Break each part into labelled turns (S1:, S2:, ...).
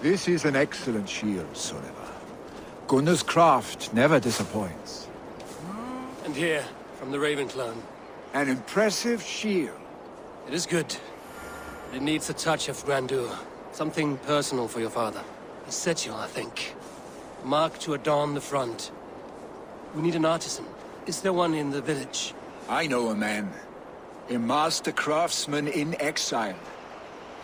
S1: This is an excellent shield, Sullivan. Gunnar's craft never disappoints.
S2: And here, from the Raven clan.
S1: An impressive shield.
S2: It is good. It needs a touch of grandeur. Something personal for your father. A sigil, I think. A mark to adorn the front. We need an artisan. Is there one in the village?
S1: I know a man. A master craftsman in exile.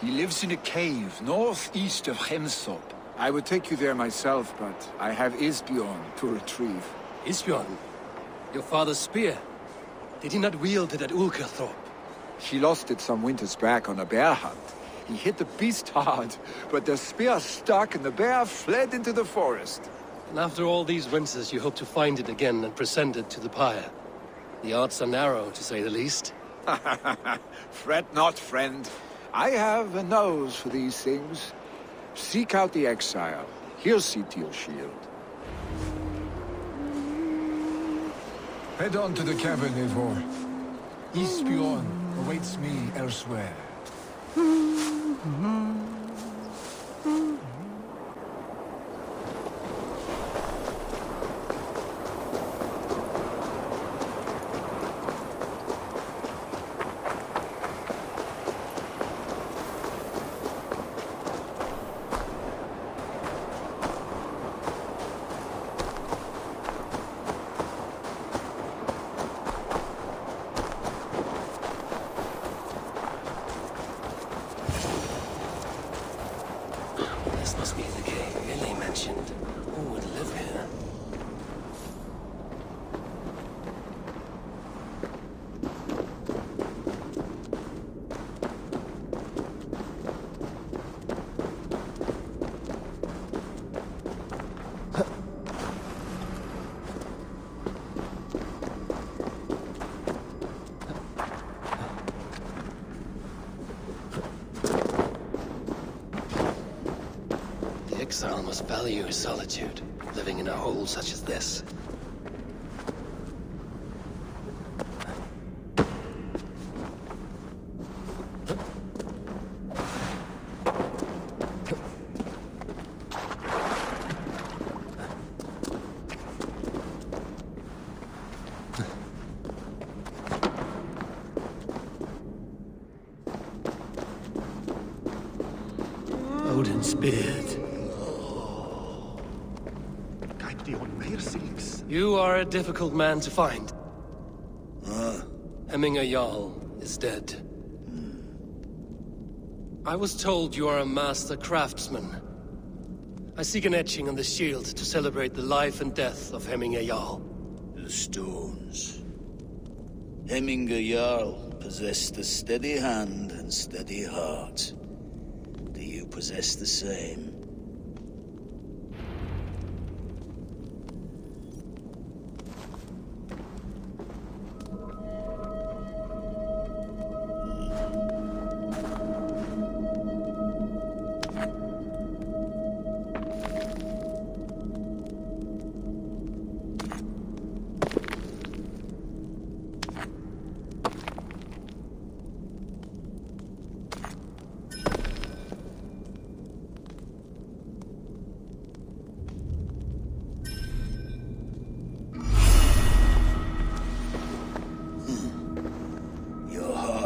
S1: He lives in a cave northeast of Hemthorpe. I would take you there myself, but I have Isbjorn to retrieve.
S2: Isbjorn? Your father's spear? Did he not wield it at Ulkerthorpe?
S1: He lost it some winters back on a bear hunt. He hit the beast hard, but the spear stuck and the bear fled into the forest.
S2: And after all these winters, you hope to find it again and present it to the pyre. The odds are narrow, to say the least.
S1: Fret not, friend. I have a nose for these things. Seek out the exile. He'll see to your shield.
S3: Head on to the cavern, Eivor. Isbjorn awaits me elsewhere.
S2: This must be the cave Illy mentioned. Who would live here? Exile must value his solitude, living in a hole such as this. Odin's beard. You are a difficult man to find. Hemminger Jarl is dead. I was told you are a master craftsman. I seek an etching on the shield to celebrate the life and death of Hemminger Jarl.
S4: The stones. Hemminger Jarl possessed a steady hand and steady heart. Do you possess the same?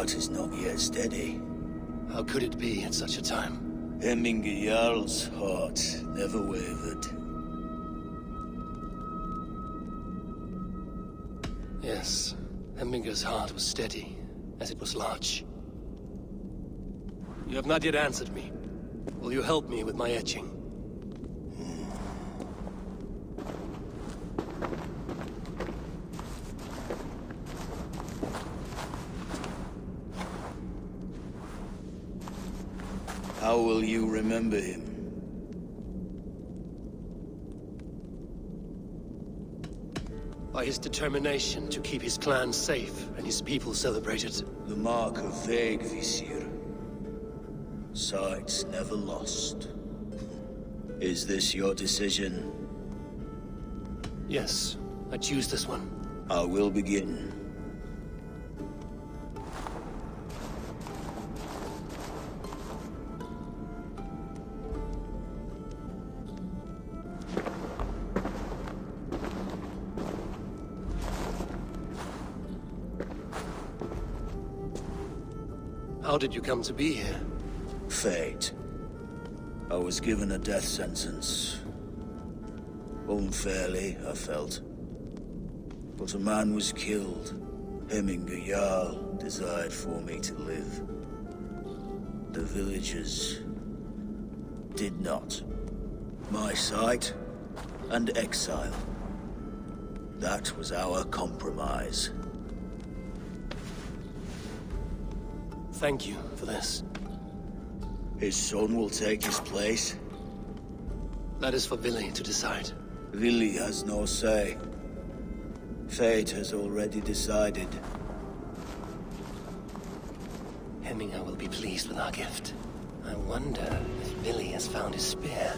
S4: Is not yet steady.
S2: How could it be at such a time?
S4: Hemminger Jarl's heart never wavered.
S2: Yes, Hemminger's heart was steady, as it was large. You have not yet answered me. Will you help me with my etching?
S4: How will you remember him?
S2: By his determination to keep his clan safe and his people celebrated.
S4: The mark of Vegvisir. Sight never lost. Is this your decision?
S2: Yes, I choose this one.
S4: I will begin.
S2: How did you come to be here?
S4: Fate. I was given a death sentence. Unfairly, I felt. But a man was killed. Hemminger Jarl desired for me to live. The villagers did not. My sight and exile. That was our compromise.
S2: Thank you for this.
S4: His son will take his place.
S2: That is for Billy to decide.
S4: Willi has no say. Fate has already decided.
S2: Hemminger will be pleased with our gift. I wonder if Billy has found his spear.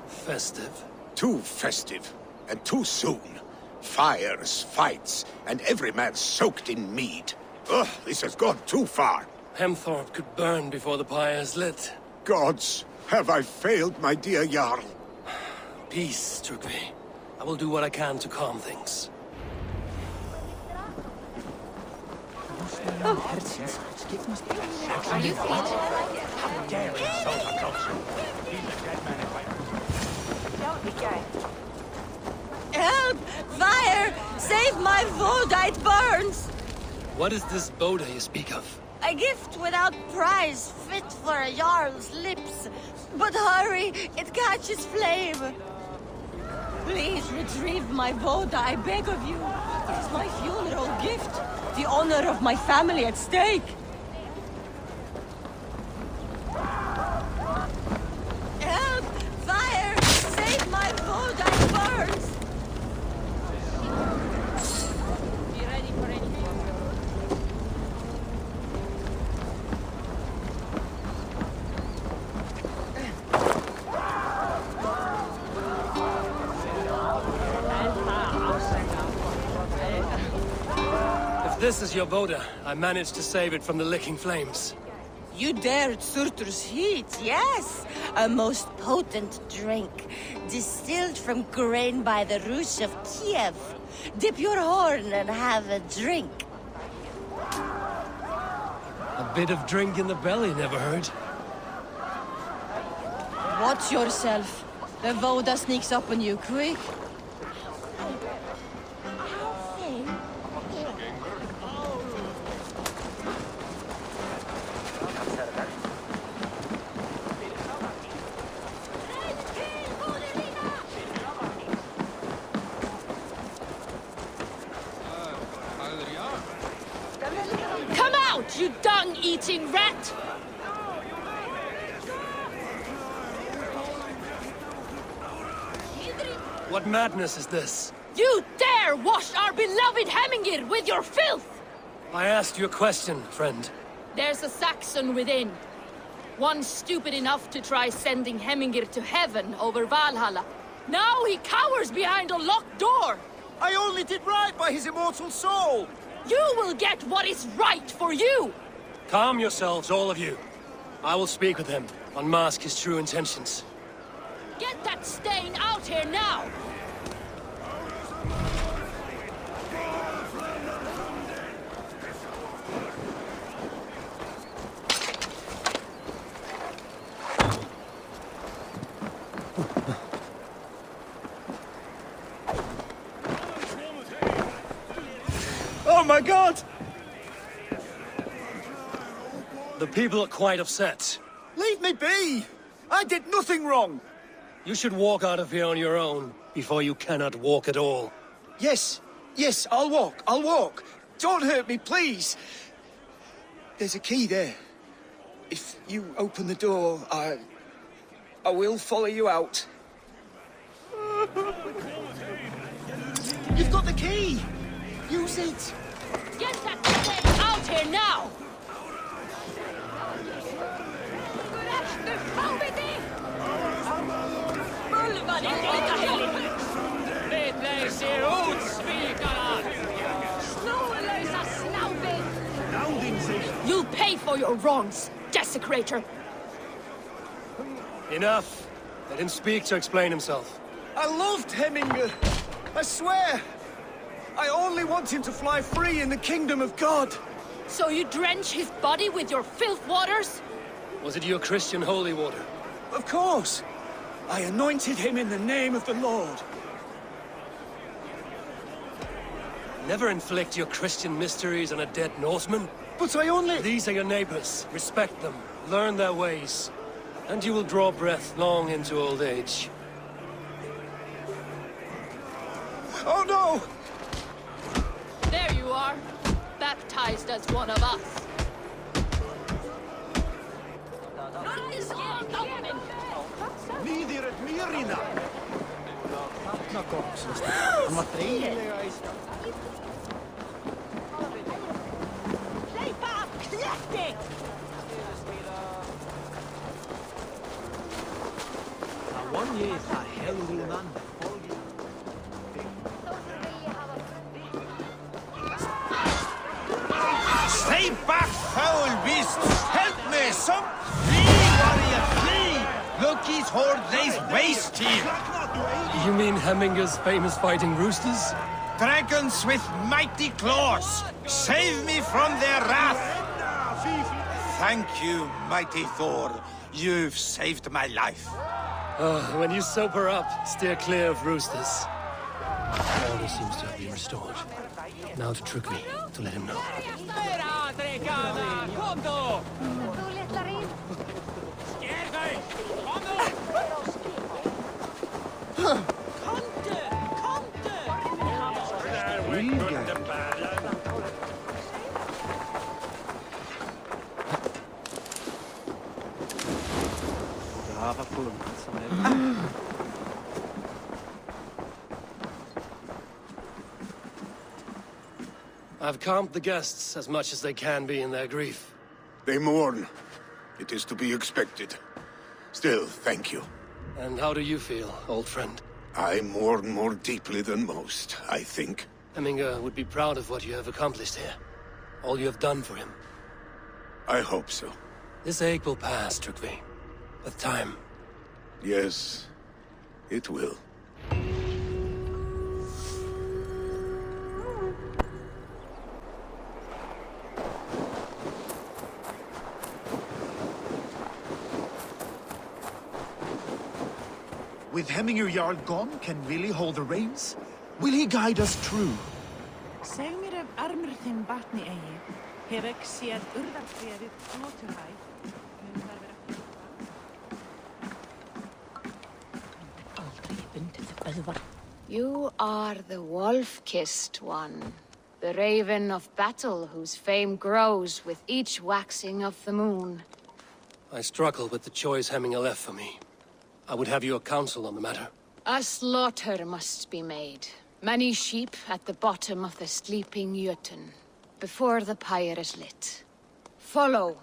S2: Festive.
S5: Too festive, and too soon. Fires, fights, and every man soaked in mead. Ugh, this has gone too far.
S2: Hemthorpe could burn before the pyre is lit.
S5: Gods, have I failed my dear Jarl?
S2: Peace, Turkey. I will do what I can to calm things.
S6: Help! Fire! Save my Voda, it burns!
S2: What is this Boda you speak of?
S6: A gift without price, fit for a Jarl's lips. But hurry, it catches flame. Please retrieve my Voda, I beg of you. It is my funeral gift. The honor of my family at stake. Help! Fire! Save my Voda, it burns! Be ready for anything.
S2: If this is your Boda, I managed to save it from the licking flames.
S6: You dared Surtur's heat, yes! A most potent drink, distilled from grain by the Rus of Kiev. Dip your horn and have a drink.
S2: A bit of drink in the belly never hurt.
S6: Watch yourself. The Voda sneaks up on you quick.
S7: Come out, you dung-eating rat!
S2: What madness is this?
S7: You dare wash our beloved Hemingir with your filth!
S2: I asked you a question, friend.
S7: There's a Saxon within. One stupid enough to try sending Hemingir to heaven over Valhalla. Now he cowers behind a locked door!
S8: I only did right by his immortal soul!
S7: You will get what is right for you!
S2: Calm yourselves, all of you. I will speak with him, unmask his true intentions.
S7: Get that stain out here now!
S8: Oh my god!
S2: The people are quite upset.
S8: Leave me be! I did nothing wrong!
S2: You should walk out of here on your own before you cannot walk at all.
S8: Yes, I'll walk. Don't hurt me, please! There's a key there. If you open the door, I will follow you out. You've got the key! Use it!
S7: Get that stain out here now!
S9: Det där ser ut, svikarna!
S7: for your wrongs, desecrator!
S2: Enough. Let him speak to explain himself.
S8: I loved Hemminger. I swear. I only want him to fly free in the kingdom of God.
S7: So you drench his body with your filth waters?
S2: Was it your Christian holy water?
S8: Of course. I anointed him in the name of the Lord.
S2: Never inflict your Christian mysteries on a dead Norseman.
S8: But I only...
S2: These are your neighbors. Respect them. Learn their ways. And you will draw breath long into old age.
S8: Oh no!
S7: There you are, baptized as one of us.
S5: Stay back, foul beast! Help me! Some flee, warrior, flee! Loki's horde lays waste here!
S2: You mean Hemminger's famous fighting roosters?
S5: Dragons with mighty claws! Save me from their wrath! Thank you, mighty Thor. You've saved my life.
S2: When you sober up, steer clear of roosters. Order seems to have been restored. Now to Trygve, to let him know. I've calmed the guests as much as they can be in their grief.
S5: They mourn. It is to be expected. Still, thank you.
S2: And how do you feel, old friend?
S5: I mourn more deeply than most, I think.
S2: Hemminger would be proud of what you have accomplished here. All you have done for him.
S5: I hope so.
S2: This ache will pass, Trygve. With time.
S5: Yes, it will.
S9: With Hemminger Jarl gone, can really hold the reins? Will he guide us true?
S10: Seg mér ef armur þinn batni eigi. Hef ekki séð urðarbréfið Noturhæ. Mun þar vera...
S6: You are the wolf-kissed one. The raven of battle whose fame grows with each waxing of the moon.
S2: I struggle with the choice Hemminger left for me. I would have your counsel on the matter.
S6: A slaughter must be made. Many sheep at the bottom of the sleeping Jötun, before the pyre is lit. Follow.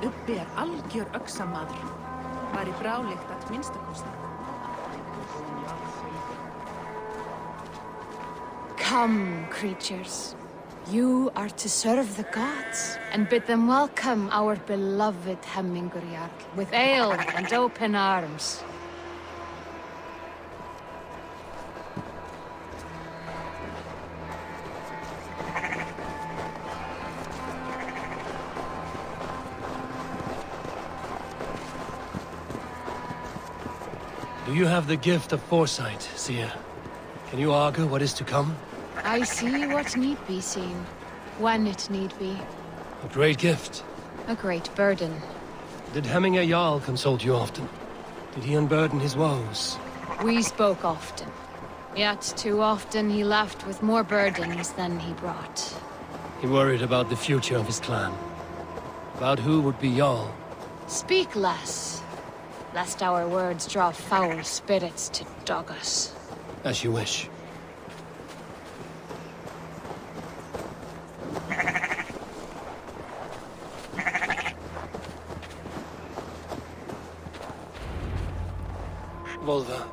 S10: Ubbi algjör öxamaður. Var í brálykt að minnstakosti.
S6: Come, creatures. You are to serve the gods, and bid them welcome our beloved Hemminger Jarl with ale and open arms.
S2: Do you have the gift of foresight, Seer? Can you augur what is to come?
S6: I see what need be seen, when it need be.
S2: A great gift.
S6: A great burden.
S2: Did Hemminger Jarl consult you often? Did he unburden his woes?
S6: We spoke often. Yet too often he left with more burdens than he brought.
S2: He worried about the future of his clan. About who would be Jarl.
S6: Speak less, lest our words draw foul spirits to dog us.
S2: As you wish. Volva,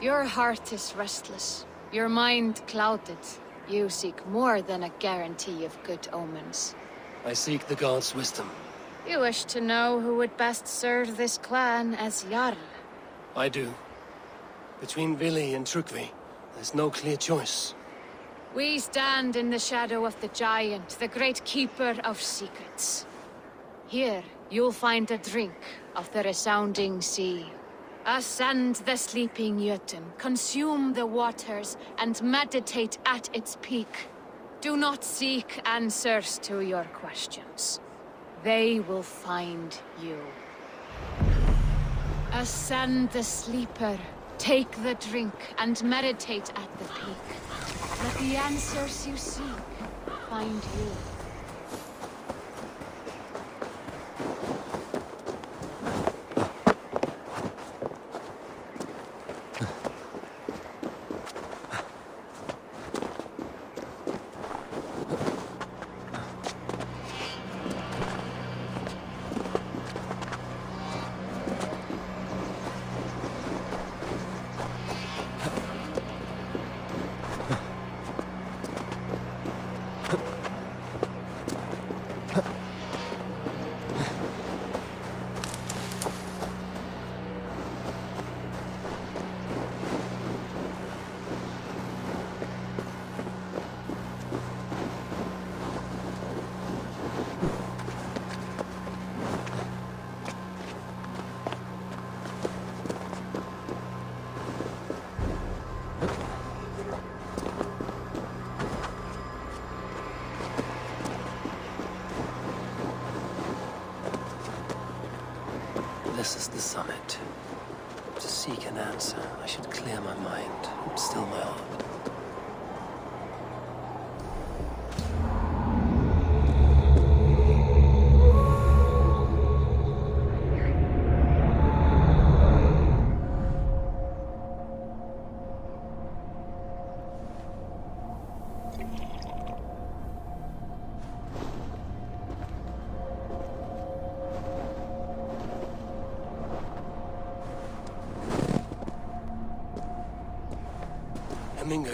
S7: Your heart is restless. Your mind clouded. You seek more than a guarantee of good omens.
S2: I seek the gods' wisdom.
S7: You wish to know who would best serve this clan as Jarl.
S2: I do. Between Vili and Trukvi, there's no clear choice.
S7: We stand in the shadow of the giant, the great keeper of secrets. Here, you'll find a drink of the resounding sea. Ascend the sleeping Jötun, consume the waters, and meditate at its peak. Do not seek answers to your questions. They will find you. Ascend the sleeper, take the drink, and meditate at the peak. Let the answers you seek find you.
S2: This is the summit. To seek an answer, I should clear my mind and still my heart.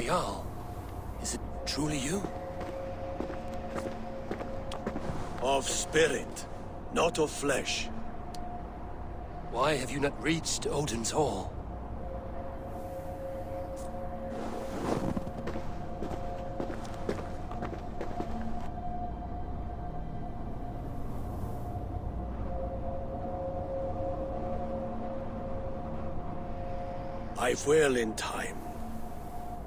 S2: Jarl, is it truly you?
S11: Of spirit, not of flesh.
S2: Why have you not reached Odin's Hall?
S11: I will in time.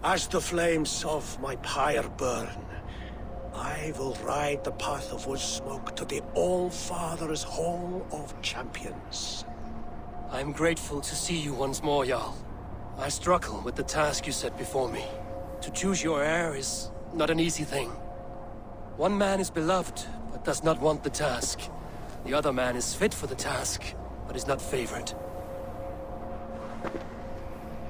S11: As the flames of my pyre burn, I will ride the path of wood smoke to the All-Father's Hall of Champions.
S2: I am grateful to see you once more, Jarl. I struggle with the task you set before me. To choose your heir is not an easy thing. One man is beloved, but does not want the task. The other man is fit for the task, but is not favored.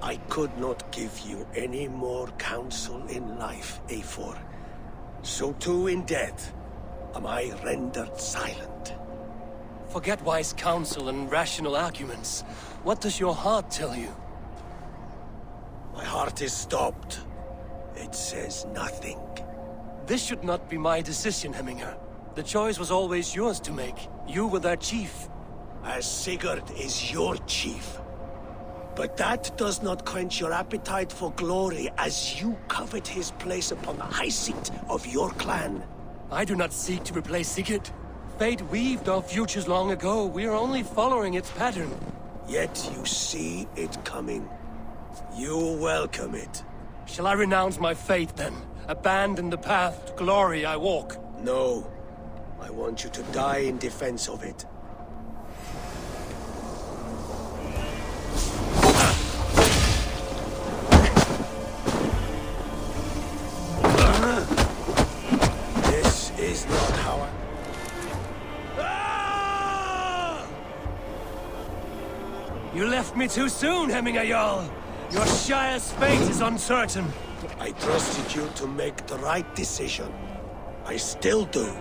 S11: I could not give you any more counsel in life, Eivor. So too in death am I rendered silent.
S2: Forget wise counsel and rational arguments. What does your heart tell you?
S11: My heart is stopped. It says nothing.
S2: This should not be my decision, Hemminger. The choice was always yours to make. You were their chief.
S11: As Sigurd is your chief. But that does not quench your appetite for glory as you covet his place upon the high seat of your clan.
S2: I do not seek to replace Sigurd. Fate weaved our futures long ago. We are only following its pattern.
S11: Yet you see it coming. You welcome it.
S2: Shall I renounce my faith then? Abandon the path to glory I walk?
S11: No. I want you to die in defense of it. This is not how I...
S2: You left me too soon, Hemminger Jarl. Your Shire's fate is uncertain.
S11: I trusted you to make the right decision. I still do.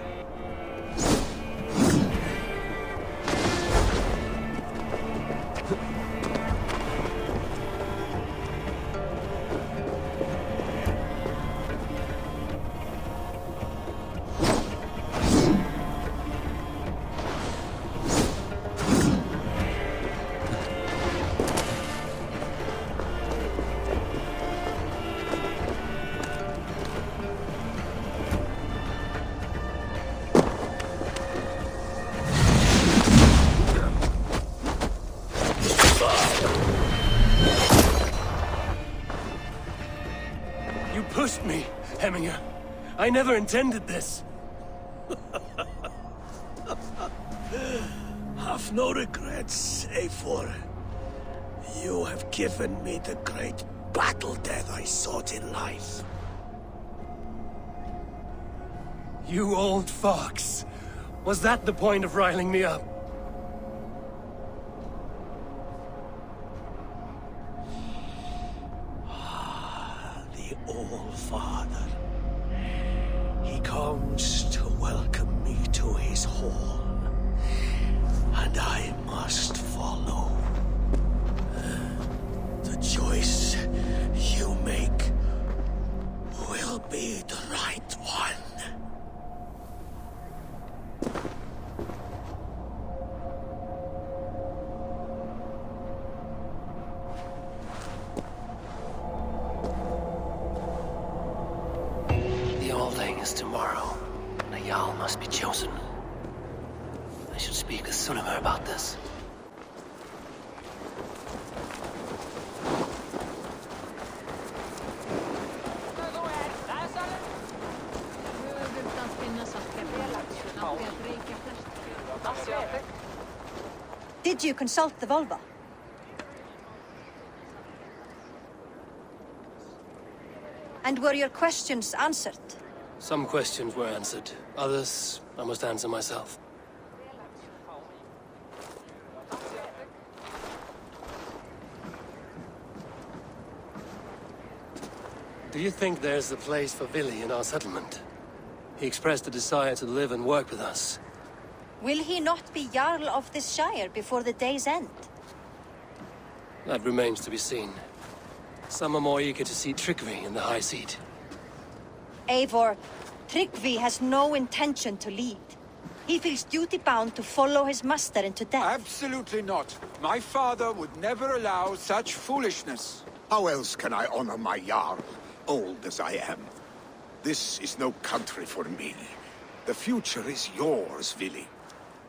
S2: Hemminger. I never intended this.
S11: Have no regrets, Eivor. You have given me the great battle death I sought in life.
S2: You old fox. Was that the point of riling me up?
S11: The All-Father. He comes to welcome me to his hall, and I must follow. The choice you make will be the right one.
S2: The Alding is tomorrow, and a Jarl must be chosen. I should speak with Sunnema about this.
S6: Did you consult the Volva? And were your questions answered?
S2: Some questions were answered. Others, I must answer myself. Do you think there's a place for Vili in our settlement? He expressed a desire to live and work with us.
S6: Will he not be Jarl of this Shire before the day's end?
S2: That remains to be seen. Some are more eager to see Tryggvi in the high seat.
S6: Eivor, Tryggvi has no intention to lead. He feels duty-bound to follow his master into death.
S1: Absolutely not. My father would never allow such foolishness.
S12: How else can I honor my Jarl, old as I am? This is no country for me. The future is yours, Vili.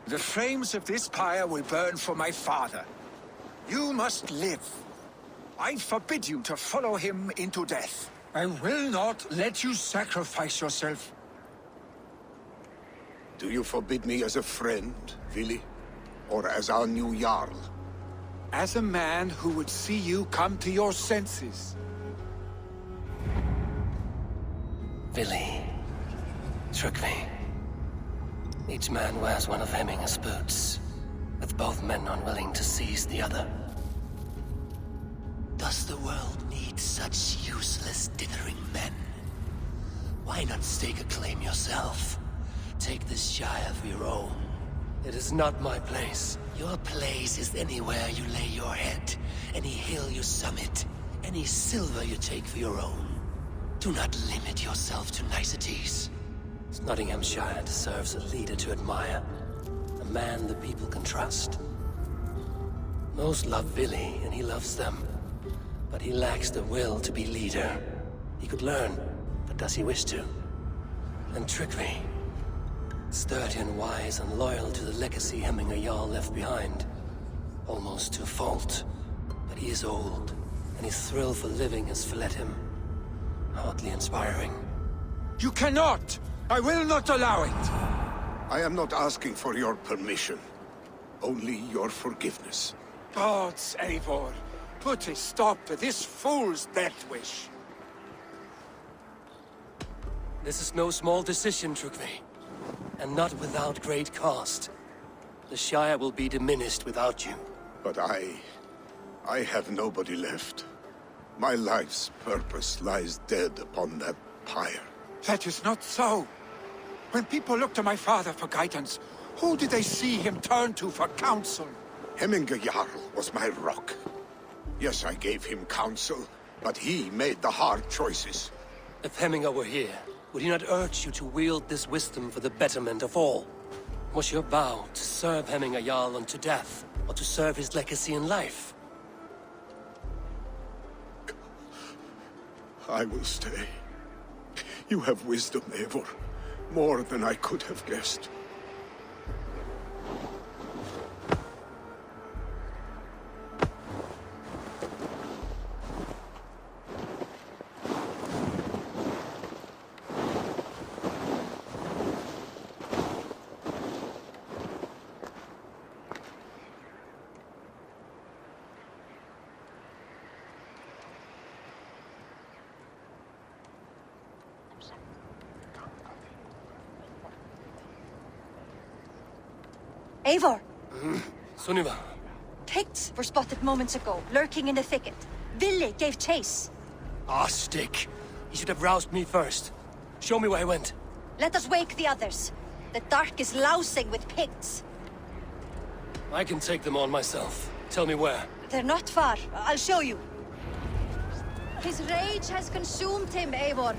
S1: The flames of this pyre will burn for my father. You must live. I forbid you to follow him into death. I will not let you sacrifice yourself.
S12: Do you forbid me as a friend, Vili? Or as our new Jarl?
S1: As a man who would see you come to your senses.
S2: Vili. Tryggvi. Each man wears one of Hemminger's boots, with both men unwilling to seize the other.
S11: Does the world need such useless, dithering men? Why not stake a claim yourself? Take this Shire for your own.
S2: It is not my place.
S11: Your place is anywhere you lay your head, any hill you summit, any silver you take for your own. Do not limit yourself to niceties.
S2: Nottinghamshire deserves a leader to admire. A man the people can trust. Most love Vili, and he loves them. But he lacks the will to be leader. He could learn, but does he wish to? And Tryggvi. Sturdy and wise and loyal to the legacy Hemminger Jarl left behind. Almost to a fault. But he is old, and his thrill for living has fled him. Hardly inspiring.
S1: You cannot! I will not allow it!
S12: I am not asking for your permission. Only your forgiveness.
S1: Gods, Eivor, put a stop to this fool's death wish.
S2: This is no small decision, Tryggvi. And not without great cost. The Shire will be diminished without you.
S12: But I have nobody left. My life's purpose lies dead upon that pyre.
S1: That is not so. When people look to my father for guidance, who did they see him turn to for counsel?
S12: Hemminger Jarl was my rock. Yes, I gave him counsel, but he made the hard choices.
S2: If Hemminger were here, would he not urge you to wield this wisdom for the betterment of all? Was your vow to serve Hemminger Jarl unto death, or to serve his legacy in life?
S12: I will stay. You have wisdom, Eivor. More than I could have guessed.
S6: Eivor,
S2: Sunniva.
S6: Picts were spotted moments ago, lurking in the thicket. Ville gave chase.
S2: Ah, stick. He should have roused me first. Show me where he went.
S6: Let us wake the others. The dark is lousing with Picts.
S2: I can take them on myself. Tell me where.
S6: They're not far. I'll show you. His rage has consumed him, Eivor.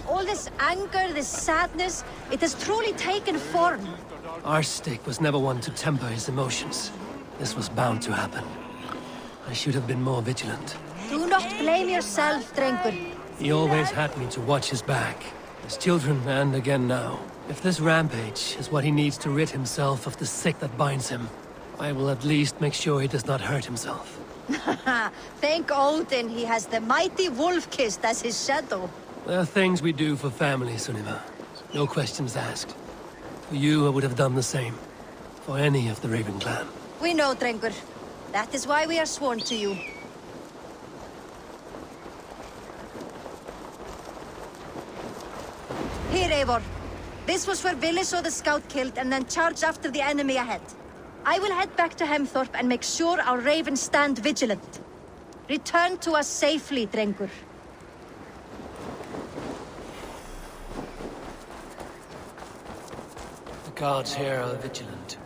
S6: All this anger, this sadness, it has truly taken form.
S2: Our stick was never one to temper his emotions. This was bound to happen. I should have been more vigilant.
S6: Do not blame yourself, Drengur.
S2: He always had me to watch his back. As children, and again now. If this rampage is what he needs to rid himself of the sick that binds him, I will at least make sure he does not hurt himself.
S6: Thank Odin he has the mighty Wolf-Kissed as his shadow.
S2: There are things we do for family, Sunniva. No questions asked. For you, I would have done the same. For any of the Raven clan.
S6: We know, Drengur. That is why we are sworn to you. Here, Eivor. This was where Ville saw the scout killed and then charged after the enemy ahead. I will head back to Hemthorpe and make sure our ravens stand vigilant. Return to us safely, Drengur.
S2: The guards here are vigilant.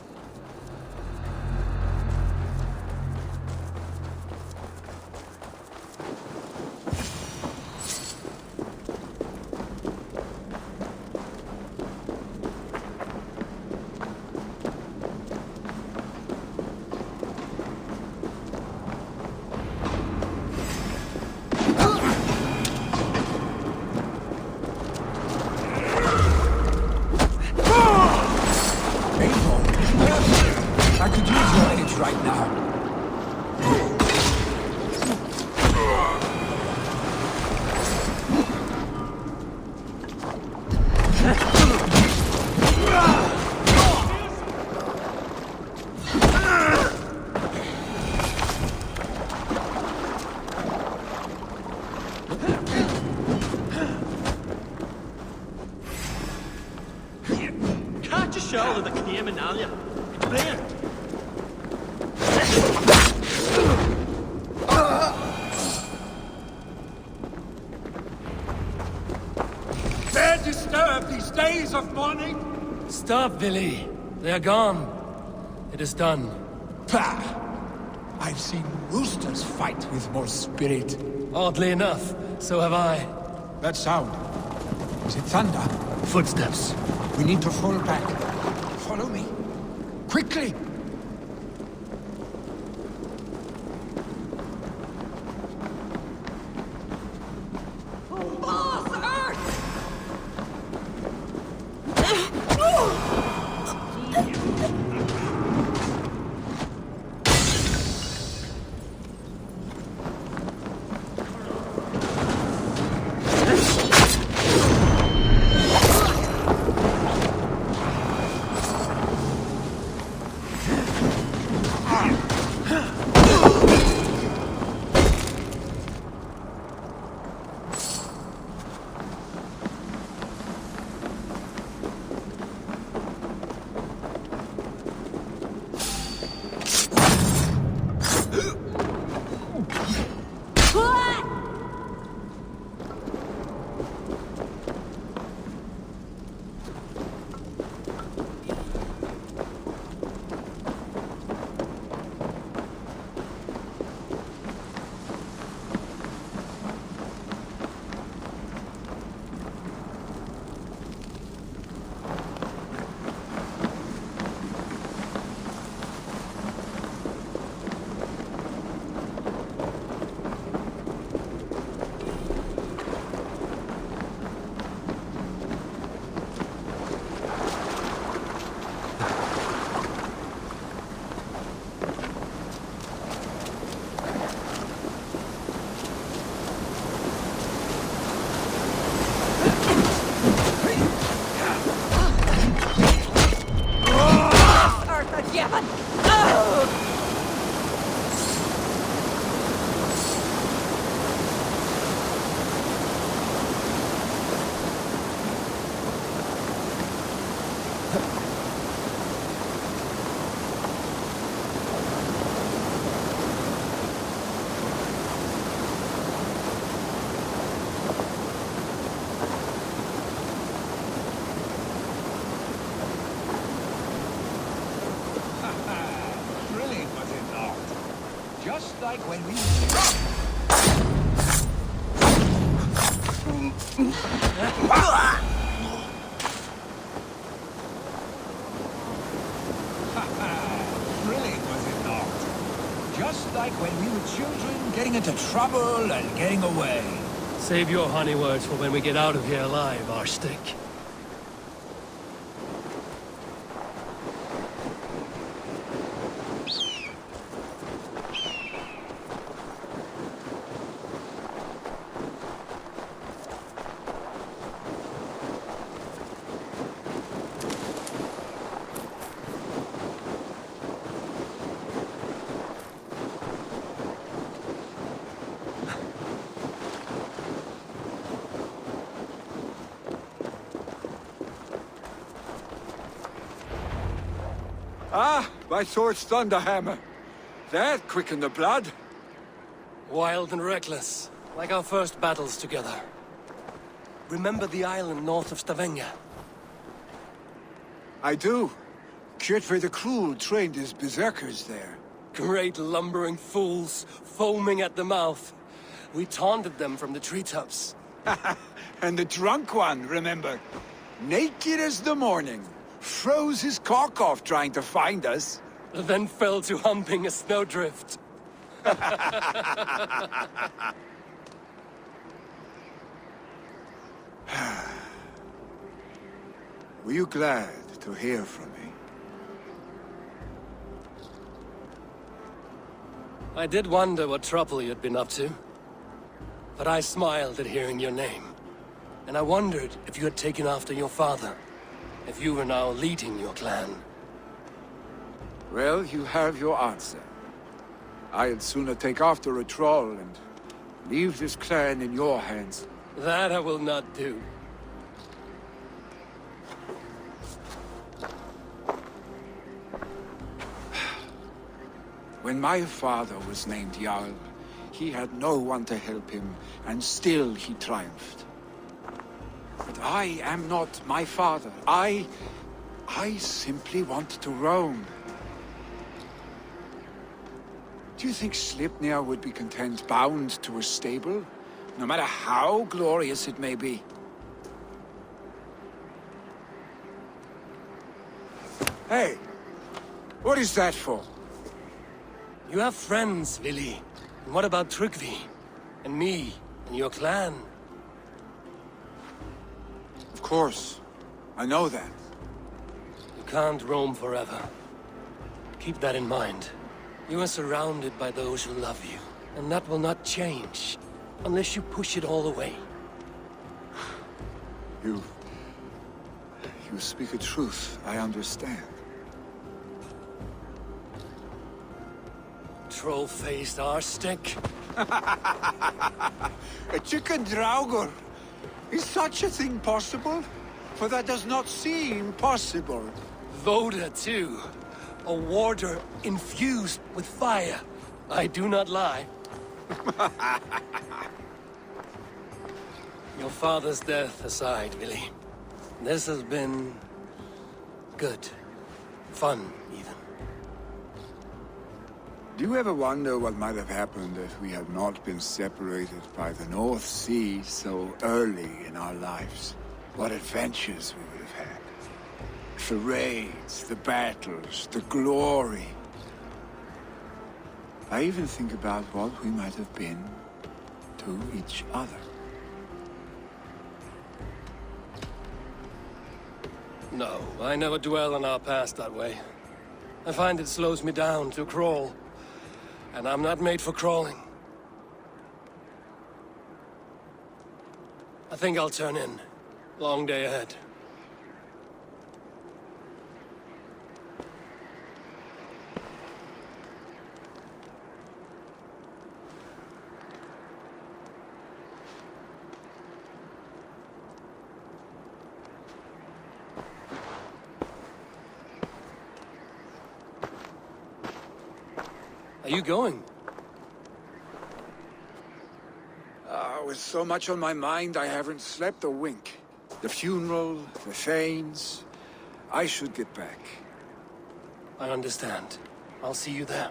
S1: I could use your aid right now.
S13: Catch a shoulder the came in on you. Brilliant.
S1: They're disturbed these days of mourning.
S2: Stop, Ville. They are gone. It is done.
S1: Pah! I've seen roosters fight with more spirit.
S2: Oddly enough, so have I.
S1: That sound. Is it thunder?
S2: Footsteps.
S1: We need to fall back. Follow me. Quickly! Just like when we... Thrilling, was it not? Just like when we were children, getting into trouble and getting away.
S2: Save your honey words for when we get out of here alive, Arstick.
S1: Ah, my sword's thunderhammer. That quickened the blood.
S2: Wild and reckless, like our first battles together. Remember the island north of Stavanger?
S1: I do. Kjotve the Cruel trained his berserkers there.
S2: Great lumbering fools, foaming at the mouth. We taunted them from the treetops.
S1: And the drunk one, remember? Naked as the morning. Froze his cock off trying to find us.
S2: Then fell to humping a snowdrift.
S1: Were you glad to hear from me?
S2: I did wonder what trouble you'd been up to. But I smiled at hearing your name. And I wondered if you had taken after your father. If you were now leading your clan.
S1: Well, you have your answer. I'd sooner take after a troll and leave this clan in your hands.
S2: That I will not do.
S1: When my father was named Jarl, he had no one to help him, and still he triumphed. But I am not my father. I simply want to roam. Do you think Sleipnir would be content bound to a stable? No matter how glorious it may be? Hey! What is that for?
S2: You have friends, Vili. And what about Tryggvi? And me? And your clan?
S1: Of course. I know that.
S2: You can't roam forever. Keep that in mind. You are surrounded by those who love you. And that will not change. Unless you push it all away.
S1: You speak a truth. I understand.
S2: Troll-faced arstick.
S1: A chicken Draugur. Is such a thing possible? For that does not seem possible.
S2: Voda, too. A warder infused with fire. I do not lie. Your father's death aside, Vili. This has been... good. Fun, even.
S1: Do you ever wonder what might have happened if we had not been separated by the North Sea so early in our lives? What adventures we would have had. The raids, the battles, the glory. I even think about what we might have been to each other.
S2: No, I never dwell on our past that way. I find it slows me down to crawl. And I'm not made for crawling. I think I'll turn in. Long day ahead. Are you going?
S1: With so much on my mind, I haven't slept a wink. The funeral, the Thanes. I should get back.
S2: I understand. I'll see you there.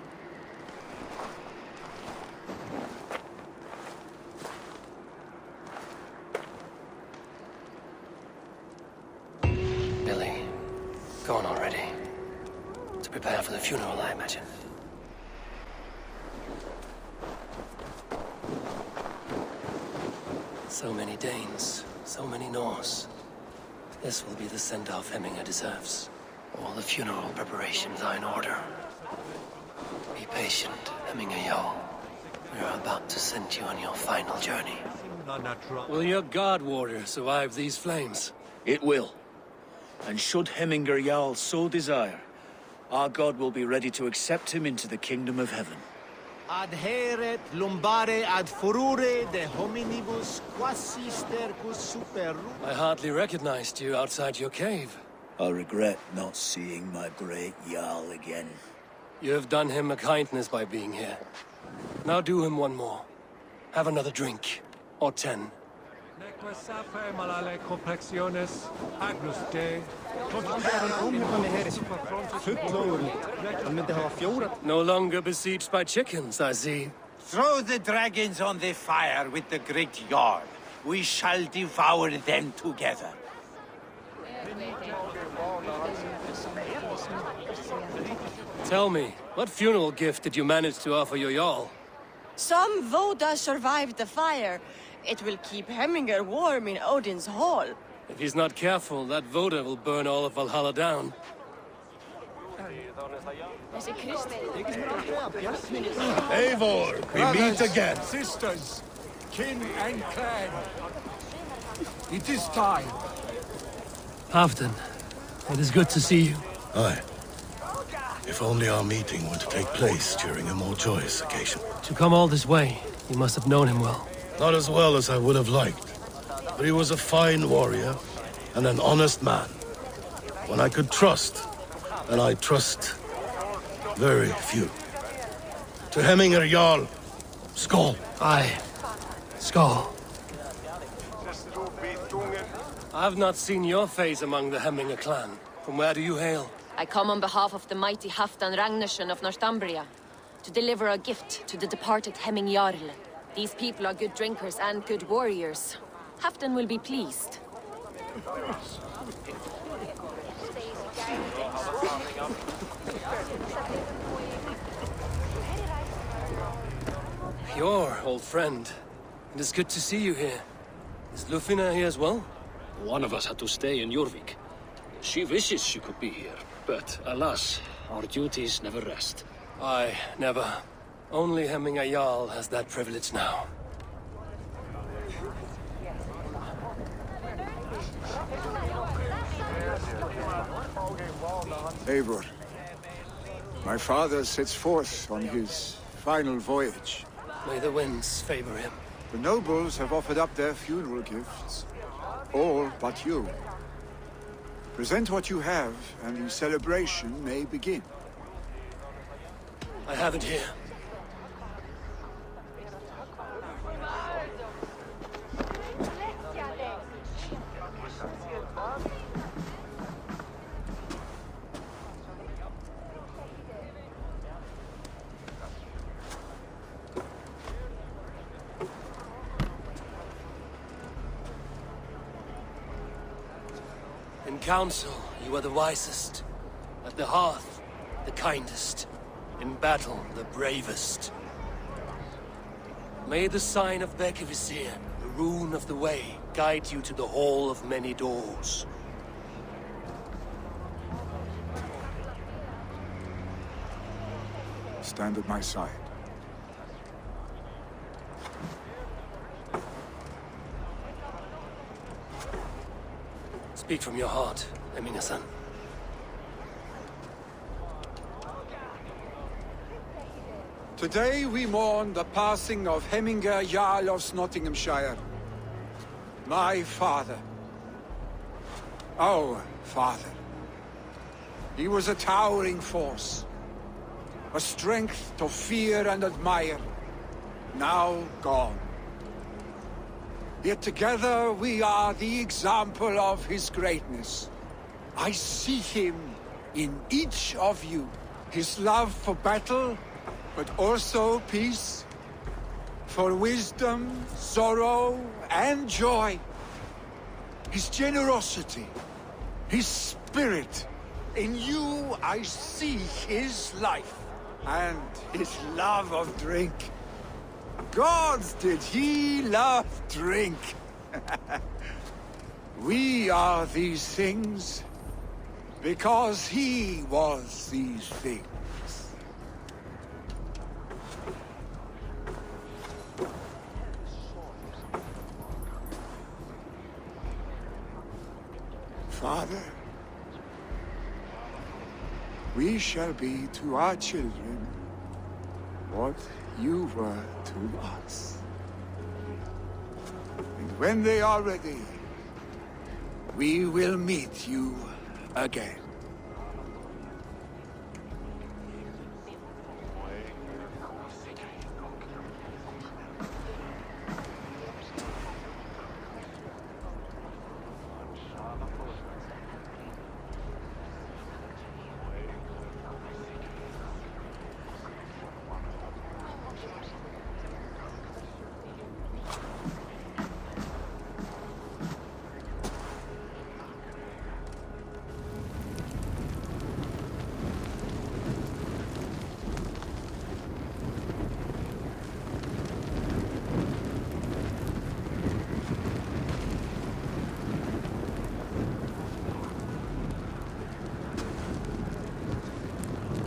S2: Prepare for the funeral, I imagine. So many Danes, so many Norse. This will be the send-off Hemminger deserves. All the funeral preparations are in order. Be patient, Hemminger Jarl. We are about to send you on your final journey. Will your guard warrior survive these flames?
S4: It will. And should Hemminger Jarl so desire, our god will be ready to accept him into the kingdom of heaven.
S9: Adheret lumbare ad furore de hominibus quasi stercus superu.
S2: I hardly recognized you outside your cave.
S4: I regret not seeing my great Jarl again.
S2: You have done him a kindness by being here. Now do him one more. Have another drink. Or 10. No longer besieged by chickens, I see.
S5: Throw the dragons on the fire with the great Jarl. We shall devour them together.
S2: Tell me, what funeral gift did you manage to offer your Jarl?
S6: Some Voda survived the fire. It will keep Hemminger warm in Odin's hall.
S2: If he's not careful, that Voda will burn all of Valhalla down.
S3: Eivor, we meet again. Sisters, kin and clan. It is time.
S2: Halfdan, it is good to see you.
S14: Aye. If only our meeting were to take place during a more joyous occasion.
S2: To come all this way, you must have known him well.
S14: Not as well as I would have liked, but he was a fine warrior and an honest man. One I could trust, and I trust very few. To Hemminger Jarl, Skål.
S2: Aye, Skål. I've not seen your face among the Hemminger clan. From where do you hail?
S15: I come on behalf of the mighty Halfdan Ragnarsson of Northumbria to deliver a gift to the departed Hemming Jarl. These people are good drinkers and good warriors. Halfdan will be pleased.
S2: Your old friend. It is good to see you here. Is Lufina here as well?
S13: One of us had to stay in Jorvik. She wishes she could be here, but alas, our duties never rest.
S2: Aye, never. Only Hemminger Jarl has that privilege now.
S1: Eivor, my father sets forth on his final voyage.
S2: May the winds favor him.
S1: The nobles have offered up their funeral gifts. All but you. Present what you have, and the celebration may begin.
S2: I have it here. In council, you are the wisest. At the hearth, the kindest. In battle, the bravest. May the sign of Bekevisir, the rune of the way, guide you to the Hall of Many Doors.
S1: Stand at my side.
S2: Speak from your heart, Hemminger-san.
S1: Today we mourn the passing of Hemminger Jarl of Snotinghamshire. My father. Our father. He was a towering force. A strength to fear and admire. Now gone. Yet together we are the example of his greatness. I see him in each of you. His love for battle, but also peace. For wisdom, sorrow, and joy. His generosity, his spirit, In you I see his life and his love of drink. Gods, did he love drink? We are these things because he was these things. Father, we shall be to our children what you were to us. And when they are ready, we will meet you again.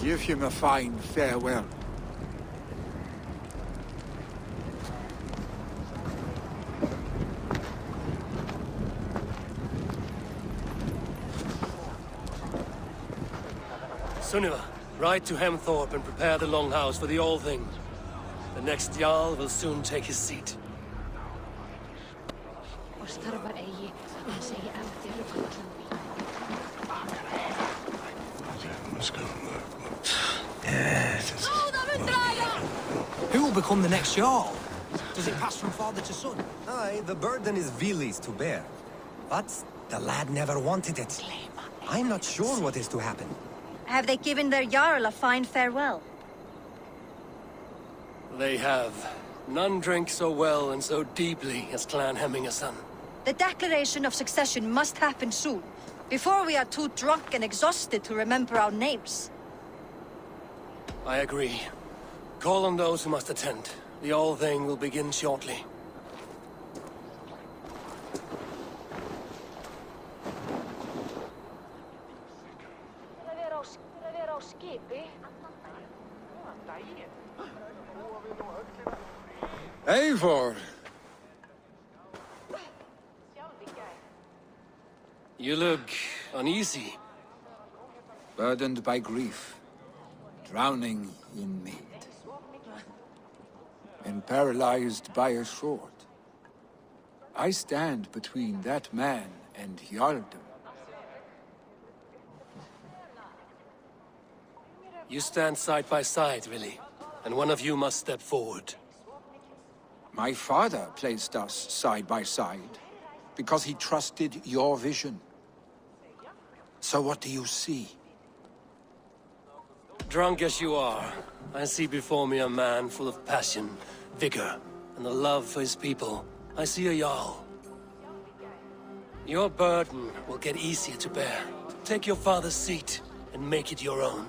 S1: Give him a fine farewell.
S2: Sunniva, ride to Hemthorpe and prepare the Longhouse for the All-Thing. The next Jarl will soon take his seat.
S16: Who will become the next Jarl? Does it pass from father to son?
S17: Aye, the burden is Vili's to bear. But the lad never wanted it. I'm not sure what is to happen.
S6: Have they given their Jarl a fine farewell?
S2: They have. None drink so well and so deeply as Clan Hemmingason.
S6: The declaration of succession must happen soon, before we are too drunk and exhausted to remember our names.
S2: I agree. Call on those who must attend. The All-Thing will begin shortly.
S1: Eivor!
S2: You look uneasy.
S1: Burdened by grief, drowning in mead, and paralyzed by a sword. I stand between that man and Jarldom.
S2: You stand side by side, really, and one of you must step forward.
S1: My father placed us side by side because he trusted your vision. So what do you see?
S2: Drunk as you are, I see before me a man full of passion, vigor, and a love for his people. I see a Jarl. Your burden will get easier to bear. Take your father's seat and make it your own.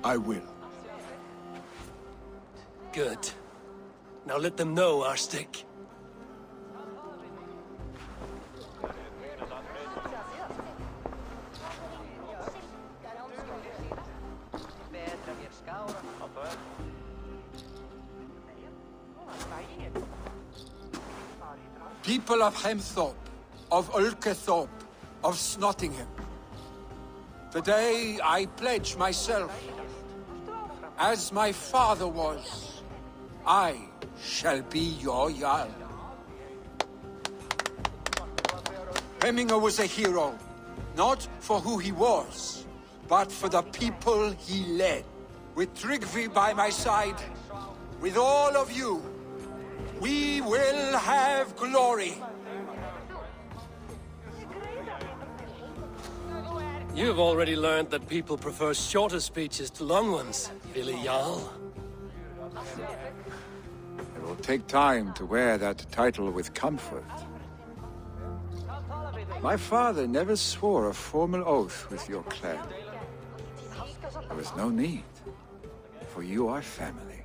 S1: I will.
S2: Good. Now let them know our stick.
S1: People of Hemthorpe, of Ulkethorpe, of Snotingham. Today I pledge myself, as my father was, I shall be your Jarl. Hemminger was a hero, not for who he was, but for the people he led. With Tryggvi by my side, with all of you, we will have glory.
S2: You've already learned that people prefer shorter speeches to long ones, Billy Jarl.
S1: will take time to wear that title with comfort. My father never swore a formal oath with your clan. There was no need, for you are family.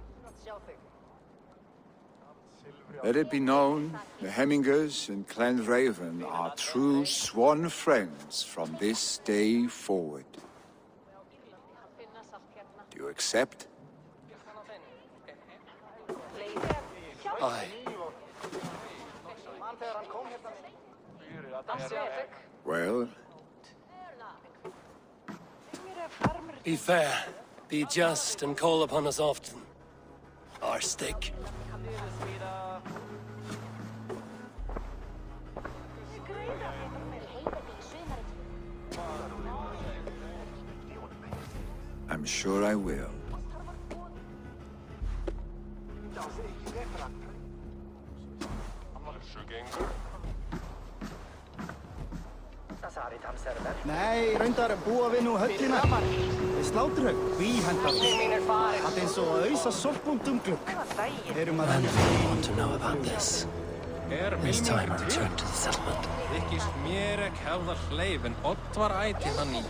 S1: Let it be known, the Hemmingers and Clan Raven are true sworn friends from this day forward. Do you accept?
S2: Aye.
S1: Well?
S2: Be fair, be just, and call upon us often. Our stick.
S1: I'm sure I will.
S18: Nei, reyndar búa við nú höllina við sláturhaug, hvíhendar. Það eins og að ausa sorpbúndum glugg. Erum að
S2: want to know about this. It's time I return to the settlement.
S19: Þykist mér ekki hefða hleif en Odd var ætið hann í